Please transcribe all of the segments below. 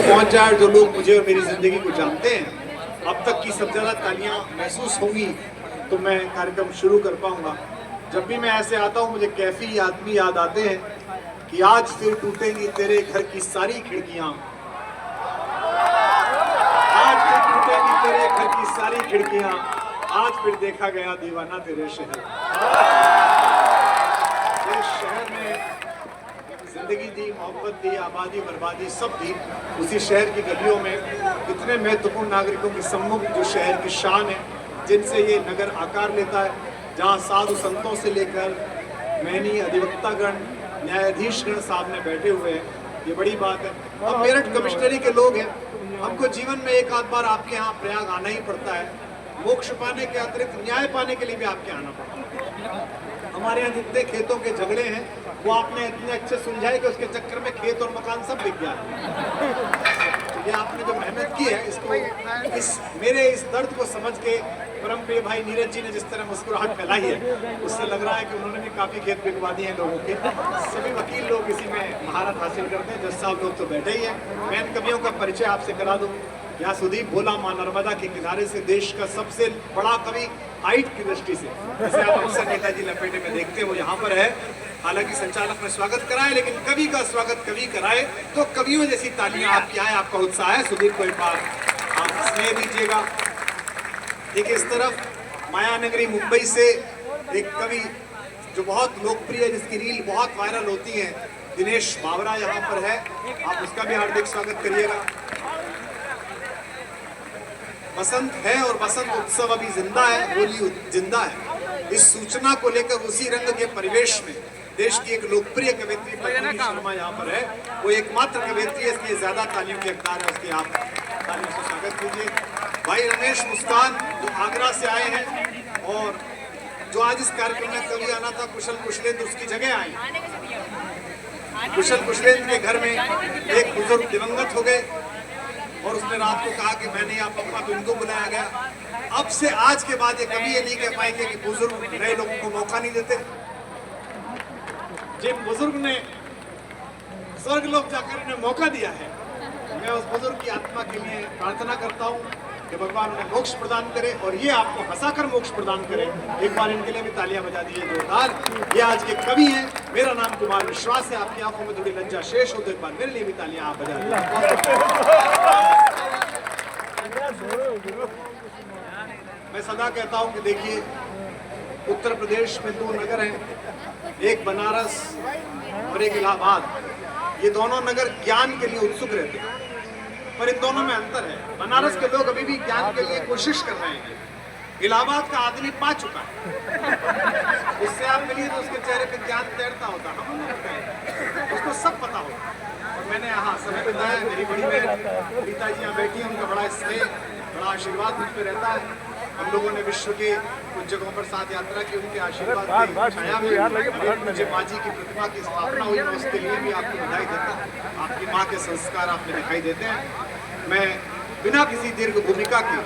पहुंच जाए जो लोग मुझे और मेरी जिंदगी को जानते हैं। अब तक की सब ज्यादा तालियां महसूस होंगी तो मैं कार्यक्रम शुरू कर पाऊंगा। जब भी मैं ऐसे आता हूं मुझे कैफी आदमी याद आते हैं कि आज फिर टूटेंगी तेरे घर की सारी खिड़कियां, आज फिर टूटेंगी तेरे घर की सारी खिड़कियां, आज फिर देखा गया दीवाना तेरे शहर। इस शहर में जिंदगी दी, मोहब्बत दी, आबादी बर्बादी सब दी। उसी शहर की गलियों में इतने महत्वपूर्ण नागरिकों के सम्मुख जो शहर की शान है, जिनसे ये नगर आकार लेता है, जहाँ साधु संतों से लेकर महनी अधिवक्तागण, न्यायाधीशगण सामने बैठे हुए हैं, ये बड़ी बात है। हम मेरठ कमिश्नरी के लोग हैं, हमको जीवन में एक आध बार आपके यहाँ प्रयाग आना ही पड़ता है। मोक्ष पाने के अतिरिक्त न्याय पाने के लिए भी आपके आना पड़ता है। हमारे यहाँ जितने खेतों के झगड़े हैं वो आपने इतने अच्छे सुलझाए कि उसके चक्कर में खेत और मकान सब बिक गया। ये आपने जो मेहनत की है इसको मेरे इस दर्द को समझ के परम प्रिय भाई नीरज जी ने जिस तरह मुस्कुराहट फैलाई है, उससे लग रहा है कि उन्होंने भी काफी खेत बिकवा दिए हैं लोगों के। सभी वकील लोग इसी में महारत हासिल करते हैं। जज साहब लोग तो बैठे ही हैं। मैं इन कवियों का परिचय आपसे करा दूं। यहाँ सुदीप भोला माँ नर्मदा के किनारे से देश का सबसे बड़ा कवि हाइट की दृष्टि से, जैसे आप अक्सर नेताजी लपेटे में देखते हैं, वो यहाँ पर है। हालांकि संचालक ने स्वागत कराए, लेकिन कवि का स्वागत कवि कराए तो कवियों जैसी तालियां आपकी आए, आपका उत्साह है। सुदीप को एक बार आप स्नेह दीजिएगा। देखिए इस तरफ माया नगरी मुंबई से एक कवि जो बहुत लोकप्रिय है, जिसकी रील बहुत वायरल होती है, दिनेश बावरा यहाँ पर है। आप उसका भी हार्दिक स्वागत करिएगा। बसंत है और बसंत उत्सव अभी जिंदा है, होली जिंदा है। इस सूचना को लेकर उसी रंग के परिवेश में देश की एक लोकप्रिय कवियत्री पद्मिनी शर्मा यहाँ पर है। वो एकमात्र कवियत्री है, इसलिए ज्यादा तालियों के हकदार है, उसकी आप तालियों से स्वागत कीजिए। भाई रमेश मुस्कान जो आगरा से आए हैं और जो आज इस कार्यक्रम में कवि आना था, कुशल कुशलेंद्र उसकी जगह आए। कुशल कुशलेंद्र के घर में एक बुजुर्ग दिवंगत हो गए और उसने रात को कहा कि मैं नहीं आ पाऊंगा, तो इनको बुलाया गया। अब से आज के बाद ये कभी ये नहीं कह पाएंगे कि बुजुर्ग नए लोगों को मौका नहीं देते। जिन बुजुर्ग ने स्वर्गलोक जाकर इन्हें मौका दिया है, मैं उस बुजुर्ग की आत्मा के लिए प्रार्थना करता हूँ कि भगवान उन्हें मोक्ष प्रदान करे और ये आपको हंसाकर मोक्ष प्रदान करे। एक बार इनके लिए भी तालियां बजा दीजिए जोरदार। ये आज के कवि हैं। मेरा नाम कुमार विश्वास है। आपकी आंखों में थोड़ी लज्जा शेष हो तो एक बार मेरे लिए भी तालियां आप बजा दीजिए। मैं सदा कहता हूं कि देखिए उत्तर प्रदेश में दो नगर हैं, एक बनारस और एक इलाहाबाद। ये दोनों नगर ज्ञान के लिए उत्सुक रहते हैं, पर इन दोनों में अंतर है। बनारस के लोग अभी भी ज्ञान के लिए कोशिश कर रहे हैं, इलाहाबाद का आदमी पा चुका है। उससे आप मिलिए तो उसके चेहरे पे ज्ञान तैरता होता, हम लोग उसको सब पता होता। और मैंने यहाँ समय बिताया, मेरी बड़ी बहन रीता जी यहाँ बैठी है, उनका बड़ा स्नेह, बड़ा आशीर्वाद मुझ पर रहता है। हम लोगों ने विश्व के कुछ जगहों पर साथ यात्रा की, उनके आशीर्वाद की छाया में मुझे माँ जी की प्रतिमा की स्थापना हुई। मैं उसके लिए भी आपको बधाई देता हूँ। आपकी माँ के संस्कार आप में दिखाई देते हैं। मैं बिना किसी दीर्घ भूमिका के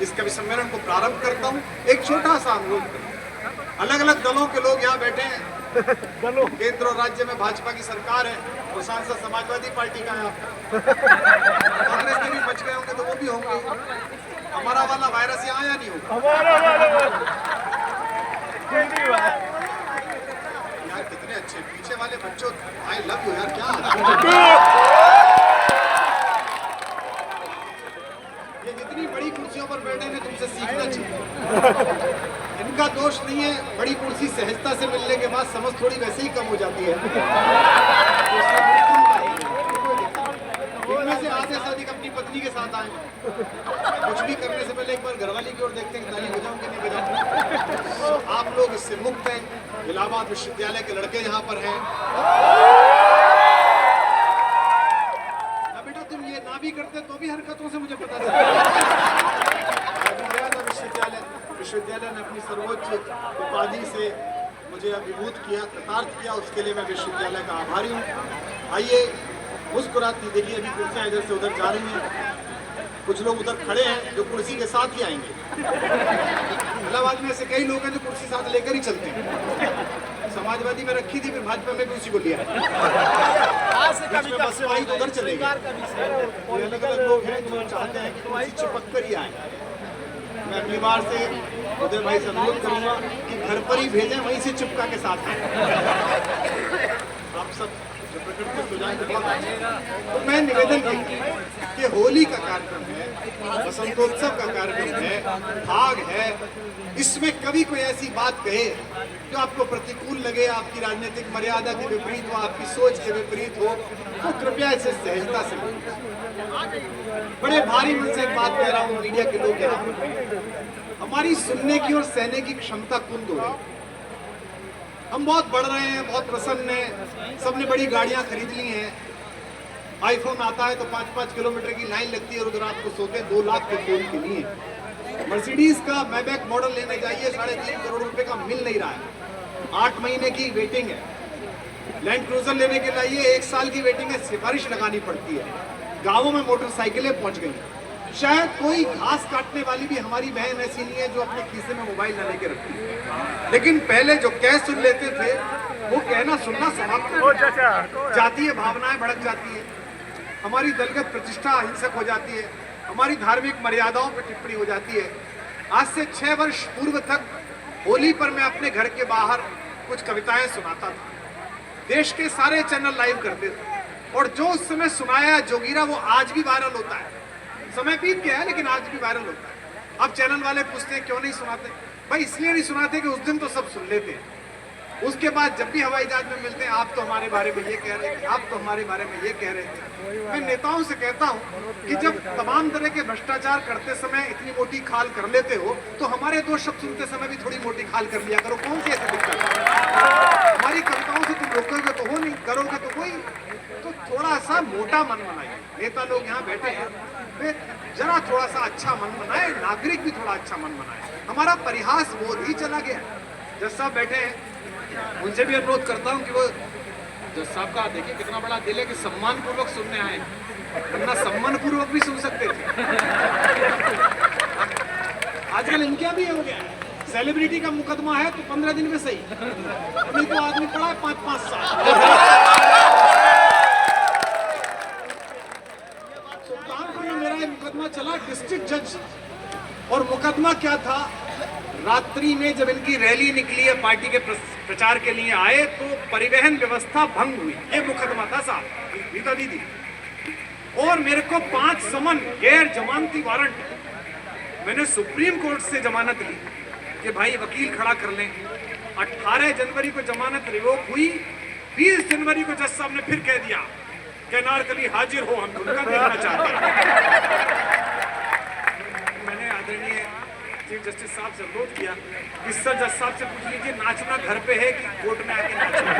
इस कवि सम्मेलन को प्रारंभ करता हूँ। एक छोटा सा अनुरोध। अलग अलग दलों के लोग यहाँ बैठे हैं। केंद्र और राज्य में भाजपा की सरकार है और सांसद समाजवादी पार्टी का है। कांग्रेस के भी बच गए होंगे तो वो भी होंगे। हमारा वाला वायरस यहाँ आया नहीं होगा। यार कितने अच्छे पीछे वाले बच्चों, आई लव यू यार। क्या ये जितनी बड़ी कुर्सियों पर बैठे हैं तुमसे सीखना चाहिए। इनका दोष नहीं है, बड़ी कुर्सी सहजता से मिलने के बाद समझ थोड़ी वैसे ही कम हो जाती है। इनमें से आधे से अधिक अपनी पत्नी के साथ आए। कुछ भी करने से पहले एक बार घरवाली की ओर देखते हैं, ताली बजाऊं कि नहीं बजाऊं। आप लोग इससे मुक्त हैं। इलाहाबाद विश्वविद्यालय के लड़के यहाँ पर हैं। बेटा तुम ये ना भी करते तो भी हरकतों से मुझे पता विश्वविद्यालय ने अपनी सर्वोच्च उपाधि से मुझे अभिभूत किया, कृतार्थ किया। उसके लिए मैं विश्वविद्यालय का आभारी हूँ। आइए मुस्कुराती, देखिए अभी कुर्सियाँ इधर से उधर जा रही हैं। कुछ लोग उधर खड़े हैं जो कुर्सी के साथ ही आएंगे। इलाहाबाद में ऐसे कई लोग हैं जो कुर्सी साथ लेकर ही चलते हैं। समाजवादी में रखी थी, फिर भाजपा में भी उसी को लिया। बसपा ही तो उधर चले गए। अलग अलग लोग हैं जो चाहते हैं कि वही चिपक कर ही आए। मैं अगली बार से उदय भाई से अनुरोध करूंगा कि घर पर ही भेजें, वहीं से चिपका के साथ आए। आप सब प्रकृति को सुझाएं तो बहुत अच्छा। तो मैं निवेदन कि होली का कार्यक्रम है, बसंतोत्सव का कार्यक्रम है, फाग है, इसमें कभी कोई ऐसी बात कहे जो आपको प्रतिकूल लगे, आपकी राजनीतिक मर्यादा के विपरीत हो, आपकी सोच के विपरीत हो, तो कृपया इसे सहजता से बड़े भारी मन से एक बात कह रहा हूँ मीडिया के लोग यहाँ पर, हमारी सुनने की और सहने की क्षमता कुंद हो रही। हम बहुत बढ़ रहे हैं, बहुत प्रसन्न हैं, सबने बड़ी गाड़ियां खरीद ली हैं, आईफोन आता है तो 5-5 किलोमीटर की लाइन लगती है और उधर आपको सोते 2 लाख के फोन के लिए। मर्सिडीज का मैबैक मॉडल लेने जाइए, 3.5 करोड़ रुपए का मिल नहीं रहा है, 8 महीने की वेटिंग है। लैंड क्रूजर लेने के लिए 1 साल की वेटिंग है, सिफारिश लगानी पड़ती है। गाँवों में मोटरसाइकिलें पहुंच गई। शायद कोई घास काटने वाली भी हमारी बहन ऐसी नहीं है जो अपने खीसे में मोबाइल न लेके रखती है। लेकिन पहले जो कह सुन लेते थे वो कहना सुनना समाप्त हो जातीय भावनाएं भड़क जाती है, हमारी दलगत प्रतिष्ठा अहिंसक हो जाती है, हमारी धार्मिक मर्यादाओं पर टिप्पणी हो जाती है। आज से 6 वर्ष पूर्व तक होली पर मैं अपने घर के बाहर कुछ कविताएं सुनाता था, देश के सारे चैनल लाइव करते थे, और जो उस समय सुनाया जोगीरा वो आज भी वायरल होता है। समय बीत गया है लेकिन आज भी वायरल होता है। अब चैनल वाले पूछते हैं क्यों नहीं सुनाते, भाई इसलिए नहीं सुनाते कि उस दिन तो सब सुन लेते हैं। उसके बाद जब भी हवाई जहाज में मिलते हैं, आप तो हमारे बारे में ये कह रहे थे, आप तो हमारे बारे में ये कह रहे थे। मैं नेताओं से कहता हूँ कि जब तमाम तरह के भ्रष्टाचार करते समय इतनी मोटी खाल कर लेते हो तो हमारे 2 शब्द सुनते समय भी थोड़ी मोटी खाल कर लिया करो। कौन सी ऐसी दिक्कत है? हमारी कविताओं से तुम रोकोगे तो हो नहीं, करोगे तो कोई, तो थोड़ा सा मोटा मन बनाइए। नेता लोग यहाँ बैठे हैं, वे जरा थोड़ा सा अच्छा मन बनाए, नागरिक भी थोड़ा अच्छा मन बनाए। हमारा परिहास बोध ही चला गया। जज साहब बैठे हैं, उनसे भी अनुरोध करता हूँ कि वो, जज साहब का देखिए कितना बड़ा दिल है कि सम्मान पूर्वक सुनने आए, वरना सम्मान पूर्वक भी सुन सकते थे। आजकल इनके भी हो गया है, सेलिब्रिटी का मुकदमा है तो 15 दिन में सही, नहीं तो आदमी पड़ा है 5-5 साल। मुकदमा चला डिस्ट्रिक्ट जज, और मुकदमा क्या था, रात्रि में जब इनकी रैली निकली है, पार्टी के प्रचार के लिए आए तो परिवहन व्यवस्था भंग हुई, ये मुकदमा था साहब, गीता दीदी। और मेरे को 5 समन गैर जमानती वारंट, मैंने सुप्रीम कोर्ट से जमानत ली कि भाई वकील खड़ा कर लें। 18 जनवरी को जमानत रिवोक हुई, 20 जनवरी को जज साहब ने फिर कह दिया कि नारकली हाजिर हो, हम उनका देखना चाहते हैं। मैंने आदरणीय चीफ जस्टिस साहब से अनुरोध किया कि सर जज साहब से पूछ लीजिए नाचना घर पे है कि कोर्ट में आके नाचना।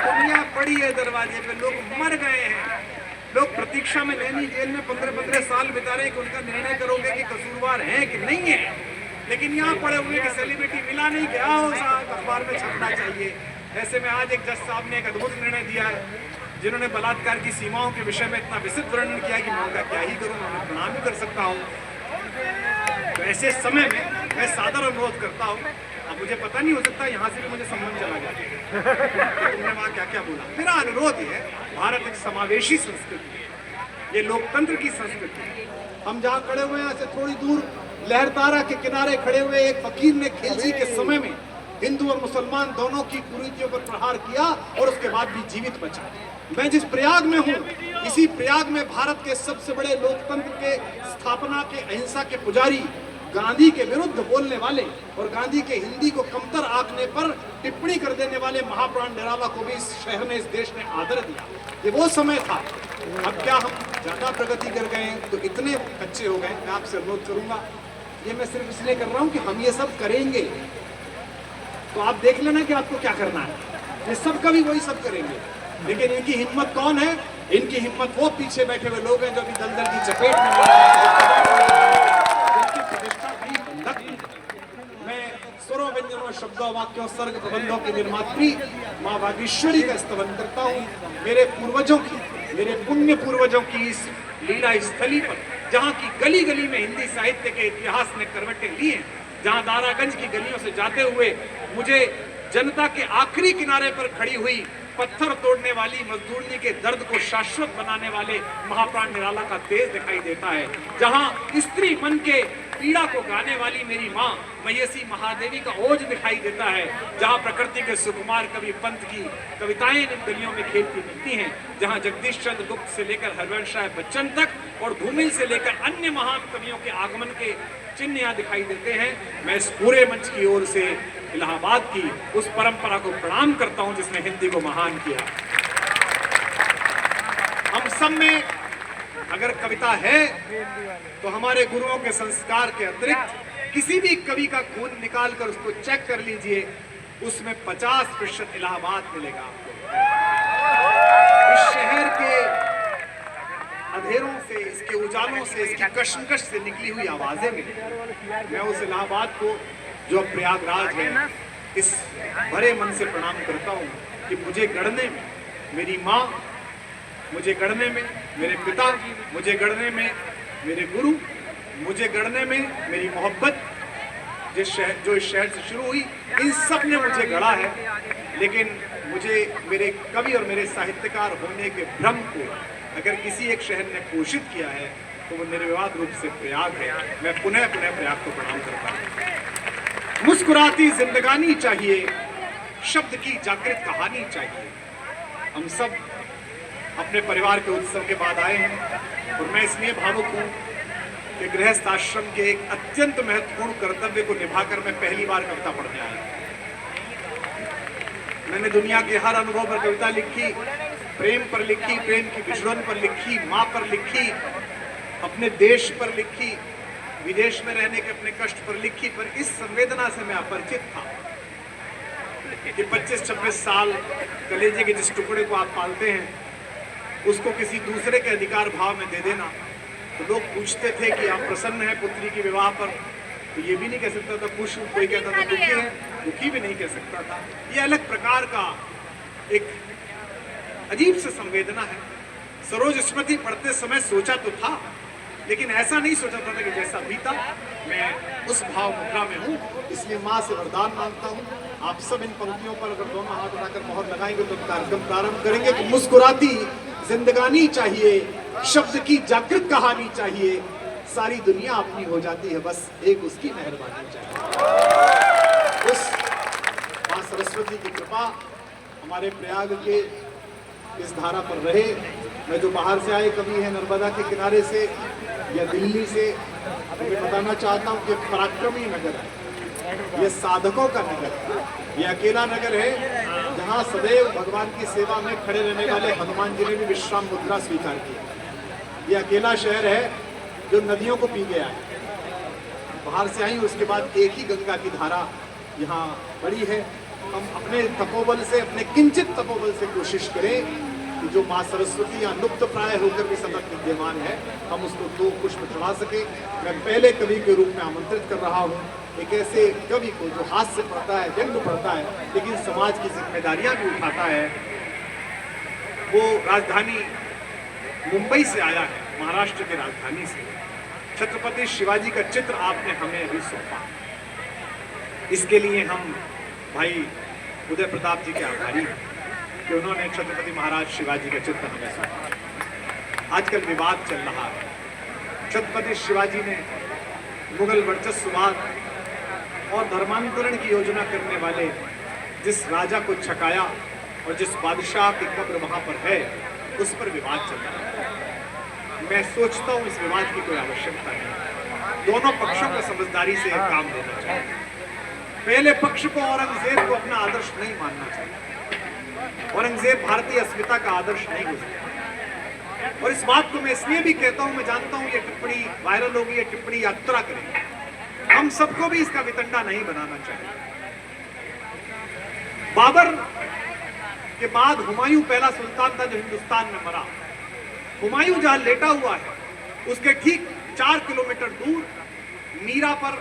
दुनिया पड़ी है दरवाजे पे, लोग मर गए हैं, लोग प्रतीक्षा में नैनी जेल में 15-15 साल बिता रहे हैं कि उनका निर्णय करोगे कि कसूरवार हैं कि नहीं है। लेकिन यहाँ पड़े हुए कि सेलिब्रिटी मिला नहीं, क्या हो साहब अखबार में छपना चाहिए। ऐसे में आज एक जज साहब ने एक अद्भुत निर्णय दिया है, जिन्होंने बलात्कार की सीमाओं के विषय में इतना विस्तृत वर्णन किया कि मैं उनका क्या ही करूं, मैं प्रणाम भी कर सकता हूं। तो ऐसे समय में मैं सादर अनुरोध करता हूं, अब मुझे पता नहीं, हो सकता यहाँ से भी मुझे संबंध चला गया तो तुमने वहाँ क्या क्या बोला। मेरा अनुरोध है, भारत एक समावेशी संस्कृति है, ये लोकतंत्र की संस्कृति है। हम जहाँ खड़े हुए हैं से थोड़ी दूर लहरतारा के किनारे खड़े हुए एक फकीर ने खिलजी के समय में हिंदू और मुसलमान दोनों की कुरीतियों पर प्रहार किया और उसके बाद भी जीवित बचा। मैं जिस प्रयाग में हूँ, इसी प्रयाग में भारत के सबसे बड़े लोकतंत्र के स्थापना के अहिंसा के पुजारी, गांधी के विरुद्ध बोलने वाले और गांधी के हिंदी को कमतर आंकने पर टिप्पणी कर देने वाले महाप्राण निराला को भी इस शहर ने, इस देश ने आदर दिया। ये वो समय था। अब क्या हम ज्यादा प्रगति कर गए हैं तो इतने अच्छे हो गए? मैं आपसे अनुरोध करूंगा, ये मैं सिर्फ इसलिए कर रहा हूँ कि हम ये सब करेंगे तो आप देख लेना कि आपको क्या करना है। ये सब कभी वही सब करेंगे, लेकिन इनकी हिम्मत कौन है? इनकी हिम्मत वो पीछे बैठे हुए लोग हैं जो अभी दलदल की चपेट में इनकी प्रतिष्ठा भी बंधक है। मैं स्वरों व्यंजनों शब्दों वाक्यों सर्ग प्रबंधों की निर्मात्री माँ बागेश्वरी का स्तवन करता हूँ। मेरे पूर्वजों की, मेरे पुण्य पूर्वजों की इस लीला स्थली पर, जहाँ की गली गली में हिंदी साहित्य के इतिहास ने करवटें ली हैं, जहाँ दारागंज की गलियों से जाते हुए मुझे जनता के आखिरी किनारे पर खड़ी हुई पत्थर तोड़ने वाली मजदूरनी के दर्द को शाश्वत बनाने वाले महाप्राण निराला का तेज दिखाई देता है। जहां स्त्री मन के पीड़ा को गाने वाली मेरी माँ महेशी महादेवी का ओज दिखाई देता है। जहां प्रकृति के सुकुमार कवि पंत की कविताएं इन गलियों में खेलती मिलती हैं। जहां जगदीश चंद्र गुप्त से लेकर हरिवंश राय बच्चन तक और धूमिल से लेकर अन्य महान कवियों के आगमन के चिन्ह यहाँ दिखाई देते हैं। मैं इस पूरे मंच की ओर से इलाहाबाद की उस परंपरा को प्रणाम करता हूं जिसने हिंदी को महान किया। हम सब में अगर कविता है तो हमारे गुरुओं के संस्कार के अतिरिक्त किसी भी कवि का खून निकालकर उसको चेक कर लीजिए, उसमें 50% इलाहाबाद मिलेगा आपको। इस शहर के अंधेरों से, इसके उजालों से, इसकी कशमकश से निकली हुई आवाजें मिली। मैं उस इलाहाबाद को जो अब प्रयागराज है, इस भरे मन से प्रणाम करता हूँ कि मुझे गढ़ने में मेरी माँ, मुझे गढ़ने में मेरे पिता, मुझे गढ़ने में मेरे गुरु, मुझे गढ़ने में मेरी मोहब्बत जो इस शहर से शुरू हुई, इन सब ने मुझे गढ़ा है। लेकिन मुझे मेरे कवि और मेरे साहित्यकार होने के भ्रम को अगर किसी एक शहर ने पोषित किया है तो वो निर्विवाद रूप से प्रयाग है। मैं पुनः प्रयाग को प्रणाम करता हूँ। मुस्कुराती जिंदगानी चाहिए, शब्द की जागृत कहानी चाहिए। हम सब अपने परिवार के उत्सव के बाद आए हैं और मैं इसलिए भावुक हूँ कि गृहस्थ आश्रम के एक अत्यंत महत्वपूर्ण कर्तव्य को निभाकर मैं पहली बार कविता पढ़ने आया। मैंने दुनिया के हर अनुभव पर कविता लिखी, प्रेम पर लिखी, प्रेम की विजड़न पर लिखी, माँ पर लिखी, अपने देश पर लिखी, विदेश में रहने के अपने कष्ट पर लिखी। पर इस संवेदना से मैं अपरिचित था कि 25-26 साल कलेजे के जिस टुकड़े को आप पालते हैं उसको किसी दूसरे के अधिकार भाव में दे देना। तो लोग पूछते थे कि आप प्रसन्न हैं पुत्री के विवाह पर, तो ये भी नहीं कह सकता था खुश हूं, कोई कहता था दुखी है, दुखी भी नहीं कह सकता था। ये अलग प्रकार का एक अजीब से संवेदना है। सरोज स्मृति पढ़ते समय सोचा तो था, लेकिन ऐसा नहीं सोचा था कि जैसा बीता मैं उस भाव मुद्रा में हूँ। इसलिए माँ से वरदान मांगता हूँ, आप सब इन पंक्तियों पर अगर दोनों हाथ उठाकर मोहर लगाएंगे तो कार्यक्रम प्रारंभ करेंगे। कि मुस्कुराती जिंदगानी चाहिए, शब्द की जागृत कहानी चाहिए, सारी दुनिया अपनी हो जाती है, बस एक उसकी मेहरबानी चाहिए। उस माँ सरस्वती की कृपा हमारे प्रयाग के इस धारा पर रहे। मैं जो बाहर से आए कवि हैं नर्मदा के किनारे से या दिल्ली से, मैं बताना चाहता हूँ कि पराक्रमी नगर है, ये साधकों का नगर है, ये अकेला नगर है जहाँ सदैव भगवान की सेवा में खड़े रहने वाले हनुमान जी ने भी विश्राम मुद्रा स्वीकार की। ये अकेला शहर है जो नदियों को पी गया है। बाहर से आई, उसके बाद एक ही गंगा की धारा यहाँ पड़ी है। हम अपने तपोबल से, अपने किंचित तपोबल से कोशिश करें कि जो माँ सरस्वती यहाँ लुप्त प्राय होकर भी सतत विद्यमान है, हम उसको 2 पुष्प चढ़ा सके। मैं पहले कवि के रूप में आमंत्रित कर रहा हूँ एक ऐसे कवि को जो हाथ से पढ़ता है, व्यंग पढ़ता है, लेकिन समाज की जिम्मेदारियां भी उठाता है। वो राजधानी मुंबई से आया है, महाराष्ट्र की राजधानी से। छत्रपति शिवाजी का चित्र आपने हमें अभी सौंपा, इसके लिए हम भाई उदय प्रताप जी के आभारी हैं कि उन्होंने छत्रपति महाराज शिवाजी का चित्र हमें सौंपा। आजकल विवाद चल रहा है, छत्रपति शिवाजी ने मुगल वर्चस्ववाद और धर्मांतरण की योजना करने वाले जिस राजा को छकाया और जिस बादशाह की कब्र वहां पर है, उस पर विवाद चल रहा है। मैं सोचता हूं इस विवाद की कोई आवश्यकता नहीं, दोनों पक्षों को समझदारी से एक काम देना चाहिए। पहले पक्ष को औरंगजेब को अपना आदर्श नहीं मानना चाहिए। औरंगजेब भारतीय अस्मिता का आदर्श नहीं हो सकता। और इस बात को मैं इसलिए भी कहता हूं, मैं जानता हूं ये टिप्पणी वायरल होगी, ये टिप्पणी यात्रा करेगी, हम सबको भी इसका वितंडा नहीं बनाना चाहिए। बाबर के बाद हुमायूं पहला सुल्तान था जो हिंदुस्तान में मरा। हुमायूं जहां लेटा हुआ है उसके ठीक 4 किलोमीटर दूर मीरा पर,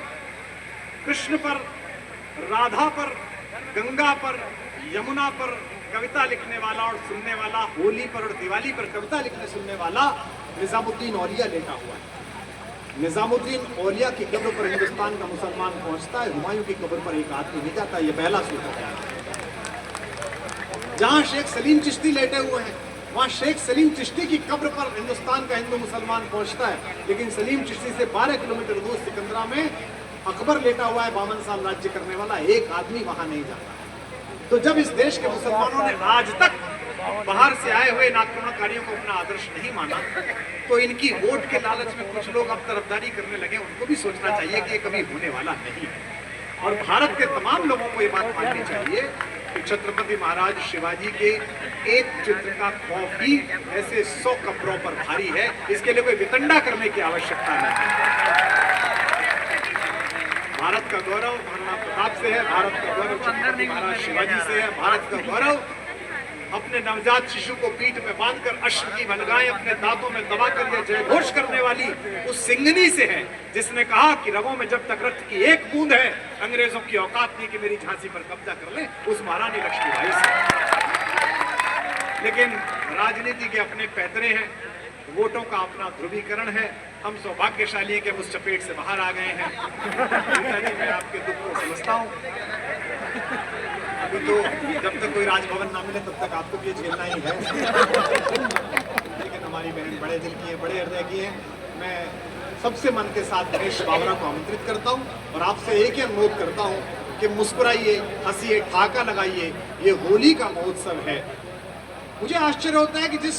कृष्ण पर, राधा पर, गंगा पर, यमुना पर कविता लिखने वाला और सुनने वाला, होली पर और दिवाली पर कविता लिखने सुनने वाला निजामुद्दीन औलिया लेटा हुआ है। निजामुद्दीन औलिया की कब्र पर हिंदुस्तान का मुसलमान पहुंचता है, हुमायूं की कब्र पर एक आदमी नहीं जाता। ये पहला सूत्र है। जहां शेख सलीम चिश्ती लेटे हुए हैं, वहां शेख सलीम चिश्ती की कब्र पर हिंदुस्तान का हिंदू मुसलमान पहुंचता है, लेकिन सलीम चिश्ती से 12 किलोमीटर दूर सिकंदरा में अकबर लेटा हुआ है, 52 साल राज्य करने वाला, एक आदमी वहां नहीं जाता। तो जब इस देश के मुसलमानों ने आज तक बाहर से आए हुए इन आक्रमणकारियों को अपना आदर्श नहीं माना, तो इनकी वोट के लालच में कुछ लोग अब तरफदारी करने लगे। उनको भी सोचना चाहिए कि ये कभी होने वाला नहीं है। और भारत के तमाम लोगों को ये बात माननी चाहिए कि छत्रपति महाराज शिवाजी के एक चित्र का खौफ ही ऐसे 100 कब्रों पर भारी है। इसके लिए कोई वितंडा करने की आवश्यकता नहीं है। भारत का गौरव महाराणा प्रताप से है, भारत का गौरव छत्रपति महाराज शिवाजी से है, भारत का गौरव अपने नवजात शिशु को पीठ में बांधकर अश्रु की भलगाएं अपने दांतों में दबाकर यह जयघोष करने वाली उस सिंगनी से है, जिसने कहा कि रगों में जब तक रक्त की एक बूंद है, अंग्रेजों की औकात नहीं कि मेरी झांसी पर कब्जा कर ले, उस महारानी लक्ष्मीबाई से। लेकिन राजनीति के अपने पैतरे हैं, वोटों का अपना ध्रुवीकरण है। हम सौभाग्यशाली हैं कि हम उस चपेट से बाहर आ गए हैं। पिताजी, मैं आपके दुख को समझता हूँ। अभी तो जब तक कोई राजभवन ना मिले तब तक आपको भी ये झेलना ही है। लेकिन हमारी बहन बड़े दिल की है, बड़े हृदय की है। मैं सबसे मन के साथ गणेश बावरा को आमंत्रित करता हूँ और आपसे एक ही अनुरोध करता हूँ कि मुस्कुराइए, हंसिए, ठहाका लगाइए। ये होली का महोत्सव है। मुझे आश्चर्य होता है कि जिस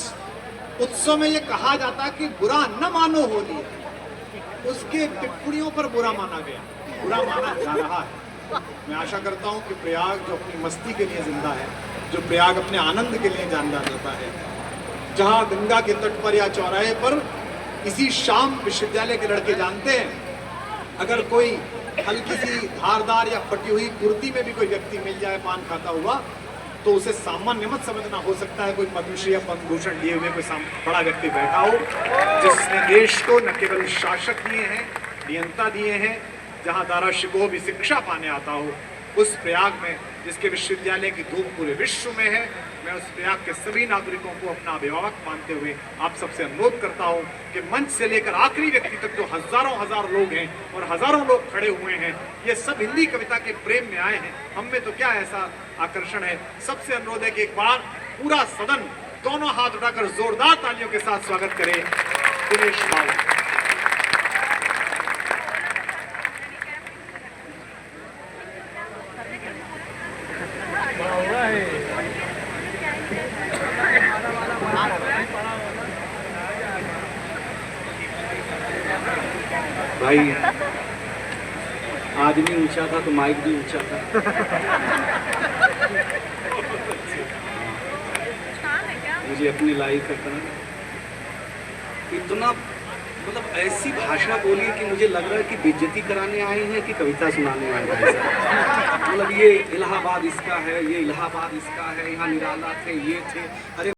उत्सव में ये कहा जाता कि बुरा न मानो होली, उसके टिप्पणियों पर बुरा माना गया, बुरा माना जा रहा है। मैं आशा करता हूं कि प्रयाग जो अपनी मस्ती के लिए जिंदा है, जो प्रयाग अपने आनंद के लिए जाना जाता है, जहां गंगा के तट पर या चौराहे पर इसी शाम विश्वविद्यालय के लड़के जानते हैं, अगर कोई हल्की सी धारदार या फटी हुई कुर्ती में भी कोई व्यक्ति मिल जाए पान खाता हुआ, तो उसे सामान्य मत समझना। हो सकता है कोई पद्मश्री या पद्म भूषण लिए हुए कोई बड़ा व्यक्ति बैठा हो, जिसने देश को न केवल शासक दिए हैं, नियंता दिए हैं, जहां दारा शिकोह भी शिक्षा पाने आता हो। उस प्रयाग में जिसके विश्वविद्यालय की धूम पूरे विश्व में है, मैं उस प्रयाग के सभी नागरिकों को अपना अभिभावक मानते हुए आप सबसे अनुरोध करता हूं कि मंच से लेकर आखिरी व्यक्ति तक जो हजारों हजार लोग हैं और हजारों लोग खड़े हुए हैं, ये सब हिंदी कविता के प्रेम में आए हैं। हम में तो क्या ऐसा आकर्षण है। सबसे अनुरोध है कि एक बार पूरा सदन दोनों हाथ उठाकर जोरदार तालियों के साथ स्वागत करे दिनेश बावरा। भाई, आदमी ऊंचा था तो माइक भी ऊंचा था। मुझे अपनी लाइफ करना इतना मतलब ऐसी भाषा बोली कि मुझे लग रहा है कि बेइज्जती कराने आए हैं कि कविता सुनाने आए हैं। मतलब ये इलाहाबाद इसका है, ये इलाहाबाद इसका है, यहाँ निराला थे, ये थे। अरे